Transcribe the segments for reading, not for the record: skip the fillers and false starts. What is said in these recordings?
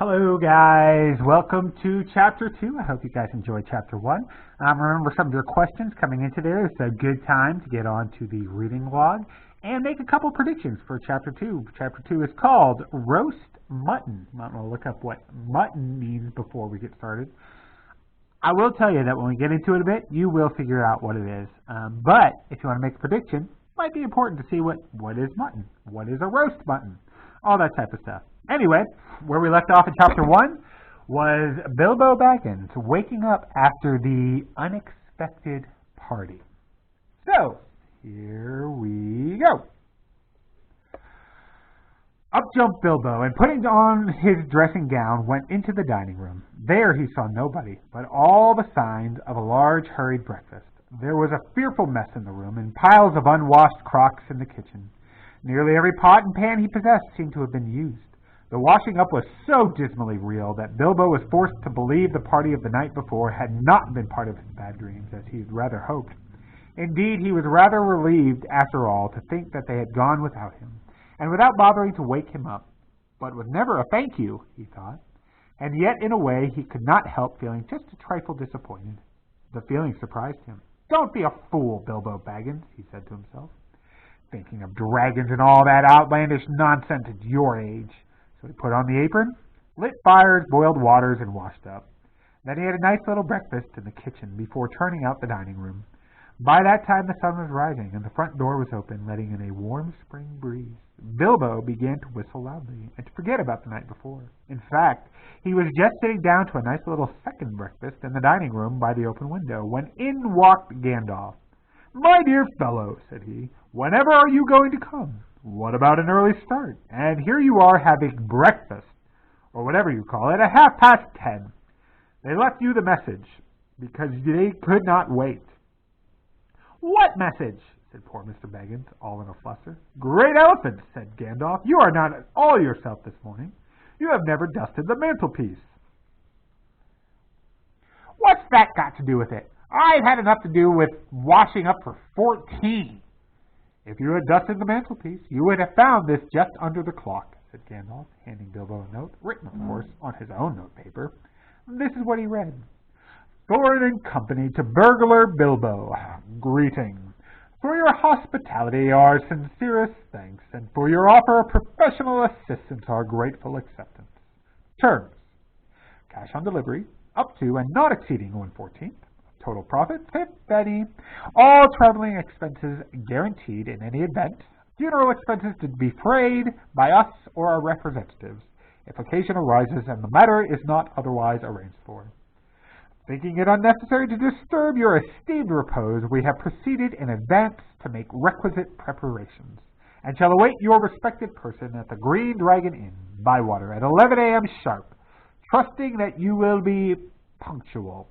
Hello guys, welcome to Chapter 2. I hope you guys enjoyed Chapter 1. Remember some of your questions coming into there. It's a good time to get on to the reading log and make a couple predictions for Chapter 2. Chapter 2 is called Roast Mutton. I'm going to look up what mutton means before we get started. I will tell you that when we get into it a bit, you will figure out what it is. But if you want to make a prediction, it might be important to see what is mutton, what is a roast mutton, all that type of stuff. Anyway, where we left off in Chapter 1 was Bilbo Baggins waking up after the unexpected party. So, here we go. Up jumped Bilbo, and putting on his dressing gown, went into the dining room. There he saw nobody, but all the signs of a large, hurried breakfast. There was a fearful mess in the room, and piles of unwashed crocks in the kitchen. Nearly every pot and pan he possessed seemed to have been used. The washing up was so dismally real that Bilbo was forced to believe the party of the night before had not been part of his bad dreams, as he had rather hoped. Indeed, he was rather relieved, after all, to think that they had gone without him, and without bothering to wake him up. But with never a thank you, he thought, and yet in a way he could not help feeling just a trifle disappointed. The feeling surprised him. "Don't be a fool, Bilbo Baggins," he said to himself. "Thinking of dragons and all that outlandish nonsense at your age." So he put on the apron, lit fires, boiled waters, and washed up. Then he had a nice little breakfast in the kitchen before turning out the dining room. By that time the sun was rising, and the front door was open, letting in a warm spring breeze. Bilbo began to whistle loudly, and to forget about the night before. In fact, he was just sitting down to a nice little second breakfast in the dining room by the open window, when in walked Gandalf. "My dear fellow," said he, "whenever are you going to come? What about an early start? And here you are having breakfast, or whatever you call it, at 10:30. They left you the message, because they could not wait." "What message?" said poor Mr. Baggins, all in a fluster. "Great elephant," said Gandalf. "You are not at all yourself this morning. You have never dusted the mantelpiece." "What's that got to do with it? I've had enough to do with washing up for 14. "If you had dusted the mantelpiece, you would have found this just under the clock," said Gandalf, handing Bilbo a note, written, of course, on his own notepaper. This is what he read. "Thorin and Company to Burglar Bilbo. Greeting. For your hospitality, our sincerest thanks, and for your offer of professional assistance, our grateful acceptance. Terms. Cash on delivery, up to and not exceeding 1/14. Total profit, 50. All traveling expenses guaranteed in any event. Funeral expenses to be defrayed by us or our representatives, if occasion arises and the matter is not otherwise arranged for. Thinking it unnecessary to disturb your esteemed repose, we have proceeded in advance to make requisite preparations, and shall await your respected person at the Green Dragon Inn, Bywater, at 11 a.m. sharp, trusting that you will be punctual.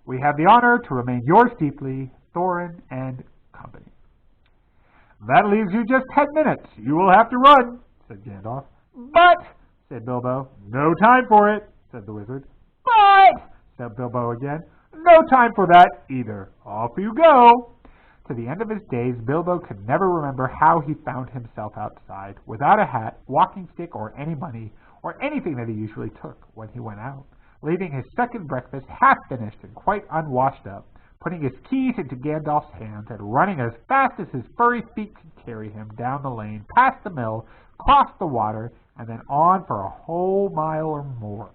We have the honor to remain yours deeply, Thorin and Company." "That leaves you just 10 minutes. You will have to run," said Gandalf. "But," said Bilbo. "No time for it," said the wizard. "But," said Bilbo again. "No time for that either. Off you go." To the end of his days, Bilbo could never remember how he found himself outside, without a hat, walking stick, or any money, or anything that he usually took when he went out, leaving his second breakfast half finished and quite unwashed up, putting his keys into Gandalf's hands, and running as fast as his furry feet could carry him down the lane, past the mill, across the water, and then on for a whole mile or more.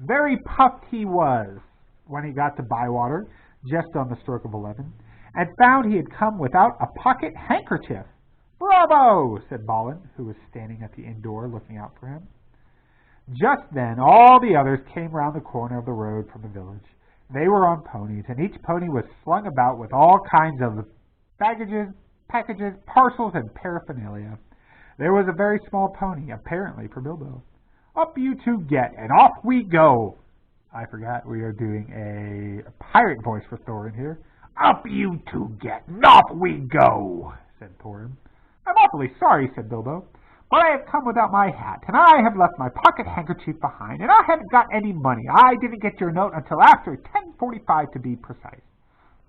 Very puffed he was when he got to Bywater, just on the stroke of 11, and found he had come without a pocket handkerchief. "Bravo!" said Balin, who was standing at the inn door looking out for him. Just then all the others came round the corner of the road from the village. They were on ponies, and each pony was slung about with all kinds of baggages, packages, parcels, and paraphernalia. There was a very small pony, apparently for Bilbo. "Up you two get, and off we go." I forgot we are doing a pirate voice for Thorin here. "Up you two get, and off we go," said Thorin. "I'm awfully sorry," said Bilbo, "but I have come without my hat, and I have left my pocket handkerchief behind, and I haven't got any money. I didn't get your note until after 10:45 to be precise."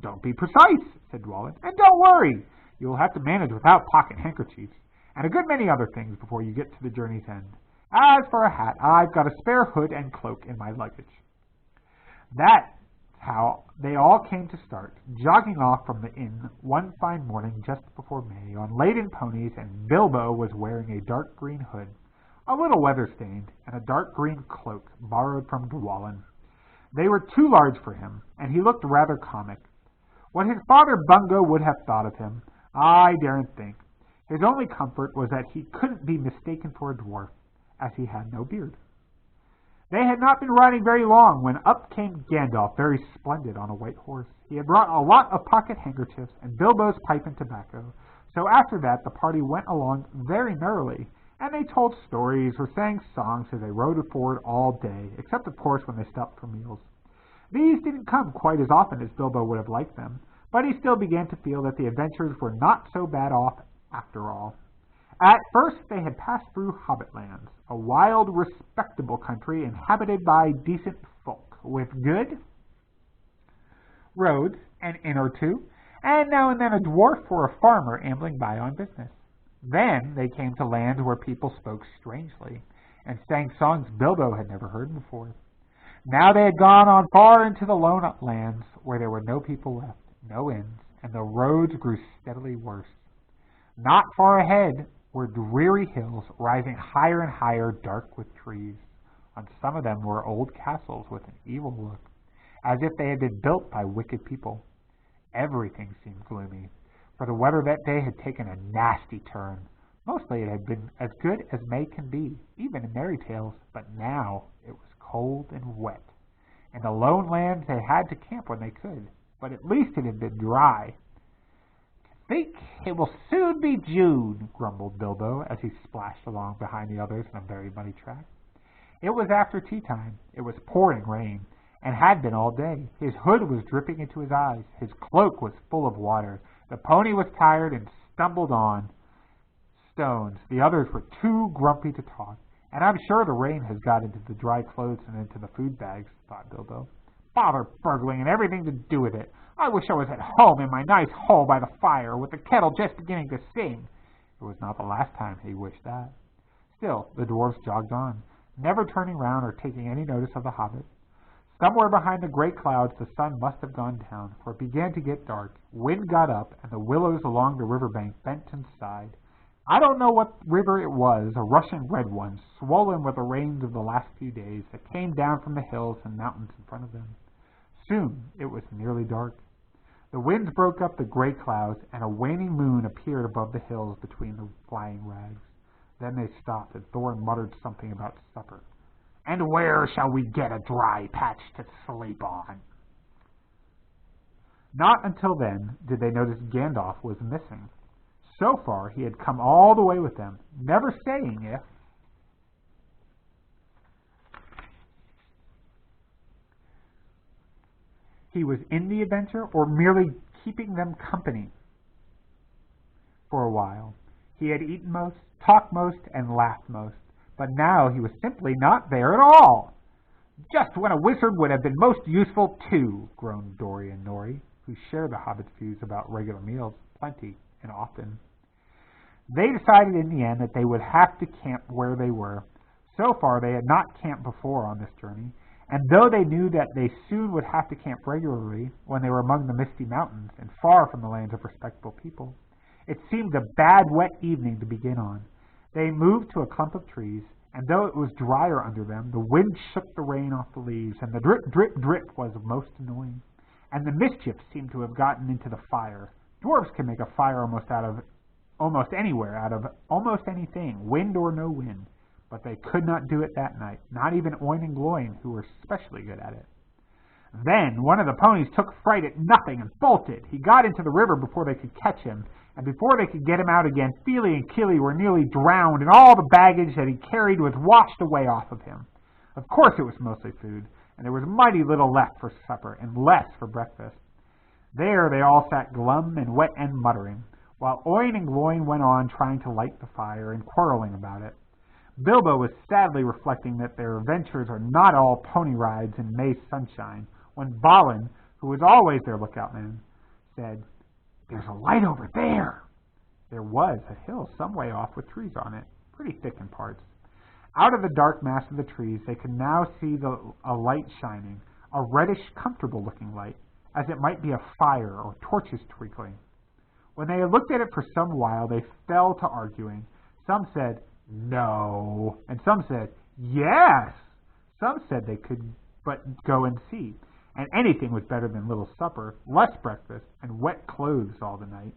"Don't be precise," said Dwalin, "and don't worry. You will have to manage without pocket handkerchiefs, and a good many other things before you get to the journey's end. As for a hat, I've got a spare hood and cloak in my luggage." That's how they all came to start, jogging off from the inn one fine morning just before May, on laden ponies, and Bilbo was wearing a dark green hood, a little weather-stained, and a dark green cloak borrowed from Dwalin. They were too large for him, and he looked rather comic. What his father Bungo would have thought of him, I daren't think. His only comfort was that he couldn't be mistaken for a dwarf, as he had no beard. They had not been riding very long when up came Gandalf, very splendid on a white horse. He had brought a lot of pocket handkerchiefs and Bilbo's pipe and tobacco. So after that the party went along very merrily, and they told stories or sang songs as they rode forward all day, except of course when they stopped for meals. These didn't come quite as often as Bilbo would have liked them, but he still began to feel that the adventures were not so bad off after all. At first they had passed through Hobbit lands, a wild, respectable country inhabited by decent folk, with good roads, an inn or two, and now and then a dwarf or a farmer ambling by on business. Then they came to lands where people spoke strangely, and sang songs Bilbo had never heard before. Now they had gone on far into the lone lands, where there were no people left, no inns, and the roads grew steadily worse. Not far ahead were dreary hills rising higher and higher, dark with trees. On some of them were old castles with an evil look, as if they had been built by wicked people. Everything seemed gloomy, for the weather that day had taken a nasty turn. Mostly it had been as good as May can be, even in merry tales, but now it was cold and wet. In the lone lands they had to camp when they could, but at least it had been dry. "Think it will soon be June," grumbled Bilbo as he splashed along behind the others in a very muddy track. It was after tea time. It was pouring rain, and had been all day. His hood was dripping into his eyes. His cloak was full of water. The pony was tired and stumbled on stones. The others were too grumpy to talk. "And I'm sure the rain has got into the dry clothes and into the food bags," thought Bilbo. "Bother burgling and everything to do with it. I wish I was at home in my nice hole by the fire, with the kettle just beginning to sing." It was not the last time he wished that. Still, the dwarfs jogged on, never turning round or taking any notice of the hobbit. Somewhere behind the great clouds the sun must have gone down, for it began to get dark. Wind got up, and the willows along the river bank bent and sighed. I don't know what river it was, a rushing red one, swollen with the rains of the last few days, that came down from the hills and mountains in front of them. Soon it was nearly dark. The winds broke up the gray clouds, and a waning moon appeared above the hills between the flying rags. Then they stopped, and Thorin muttered something about supper. "And where shall we get a dry patch to sleep on?" Not until then did they notice Gandalf was missing. So far he had come all the way with them, never saying if he was in the adventure or merely keeping them company. For a while he had eaten most, talked most, and laughed most, but now he was simply not there at all. "Just when a wizard would have been most useful too," groaned Dori and Nori, who shared the hobbit's views about regular meals plenty and often. They decided in the end that they would have to camp where they were. So far they had not camped before on this journey, and though they knew that they soon would have to camp regularly when they were among the misty mountains and far from the lands of respectable people, it seemed a bad wet evening to begin on. They moved to a clump of trees, and though it was drier under them, the wind shook the rain off the leaves, and the drip, drip, drip was most annoying. And the mischief seemed to have gotten into the fire. Dwarves can make a fire almost anywhere, out of almost anything, wind or no wind. But they could not do it that night, not even Oin and Gloin, who were especially good at it. Then one of the ponies took fright at nothing and bolted. He got into the river before they could catch him, and before they could get him out again, Feely and Killy were nearly drowned, and all the baggage that he carried was washed away off of him. Of course it was mostly food, and there was mighty little left for supper, and less for breakfast. There they all sat glum and wet and muttering, while Oin and Gloin went on trying to light the fire and quarreling about it. Bilbo was sadly reflecting that their adventures are not all pony rides in May's sunshine, when Balin, who was always their lookout man, said, "There's a light over there." There was a hill some way off with trees on it, pretty thick in parts. Out of the dark mass of the trees, they could now see a light shining, a reddish, comfortable-looking light, as it might be a fire or torches twinkling. When they had looked at it for some while, they fell to arguing. Some said, no, and some said, yes. Some said they could but go and see, and anything was better than little supper, less breakfast, and wet clothes all the night.